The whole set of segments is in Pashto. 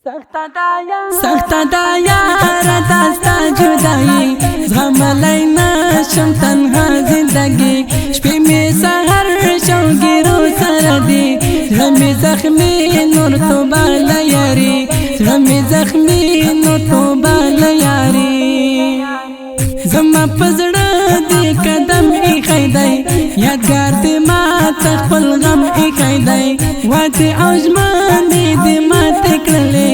سخت دا یار داستا جدائی زغملی نشم تنها زندگی شپی می سهر شوگیرو سردی زمی زخمی نور تو بالا یاری زمی زخمی نور تو بالا یاری زما پزړه دی قدم ای خیدای یادګار دی ما خپل غم ای خیدای واته اوجمان دی ما تکړلې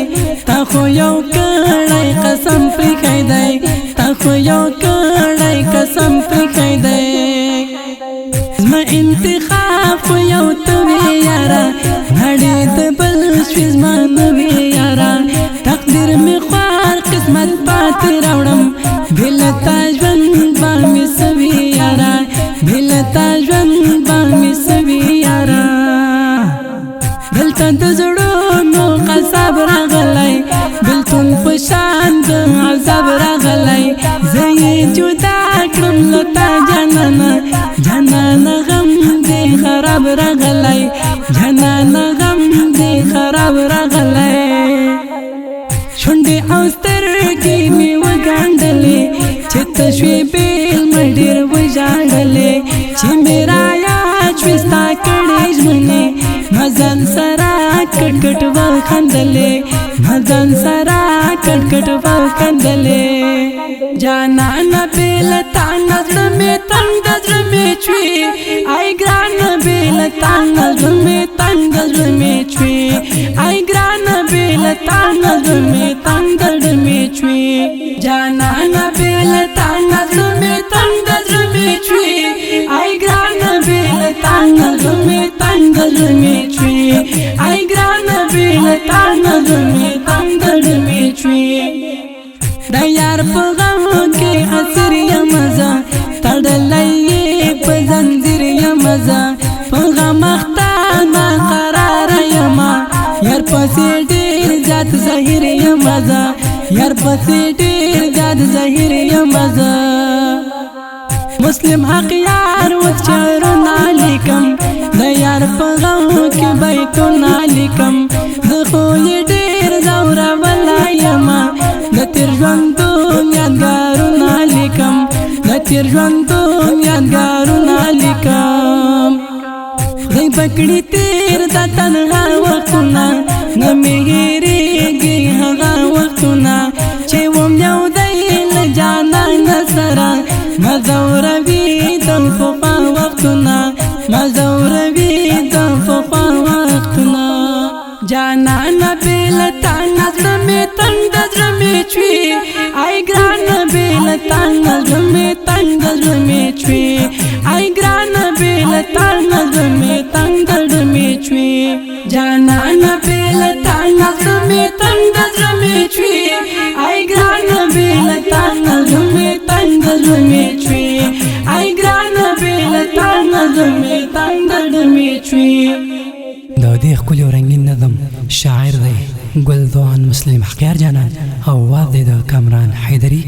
تا خو یو کړای قسم پری خیدای تا خو یو کړای قسم پری خیدای زما انتخاب خو یو ته یارا نړۍ د بل شوي زما نو یارا تقدیر می خوار قسمت پاتې راوړم بلتا ژوند باندې سوي یارا بلتا ژوند باندې سوي یارا دلته د زړونو قصاب راغلی بلتون په شان د عذاب راغلی زه یې جدا کړم له تا جانانه جانانه غم دې خراب راغلی جانانه غم دې خراب راغلی شونډې او سترګې مې وګنډلې چې ته شوې بېل مې ډېر وژاړلې چې مې رایاد شوې ستا کړې ژمنې ما ځان سره کټ کټ وخندلې ما ځان سره کټ کټ وخندلې جانانه بې له تا نه زړه مې تنګ د زړه مې چوي ای ګرانه بې له تا نه زړه مې تنګ د زړه مې چوي ای ګرانه بې له تا نه زړه مې تنګ د زړه مې چوي جانانه بې له تا نه زړه مې تنګ د زړه مې چوي ای ګرانه بې له تا نه زړه مې تنګ د زړه مې چوي ای ګرانه بې له تا نه زړه مې تنګ د زړه مې چوي د یار په غم کې اسیر یم زه تړلی په زنځیر یم زه په غم اخته ناقراره یم یار پسې ډېر زیات زهیر یم زه یار پسې ډېر زیات زهیر یم زه مسلم حق یار وچرونه لیکم د یار په غم کې بیتونه لیکم زه خو یې ډېر ځورولی یم د تېر ژوندون یادګارونه لیکم د تېر ژوندون یادګارونه لیکم خدای پکړي تېر د تنها وختونه نه مې هېرېږي هغه وختونه چې وم یو دی له جانانه سره ما ځوروي د پخوا وختونه ما ځوروي د پخوا وختونه جانانه بې له تا نه زړه مې تنګ د زړه مې چوي ای ګرانه بې له تا نه زړه مې تنګ د زړه مې چوي ای ګرانه بې له تا نه زړه مې تنګ د زړه مې چوي جانانه بې له تا نه زړه مې تنګ د زړه مې چوي ای ګرانه بې له تا نه زړه مې تنګ د زړه مې چوي ای ګرانه بې له تا نه زړه مې تنګ د زړه مې چوي د دې ښکلي او رنګین نظم شاعر دی ګل ځوان مسلم حقیار جانان او واده د کامران حیدري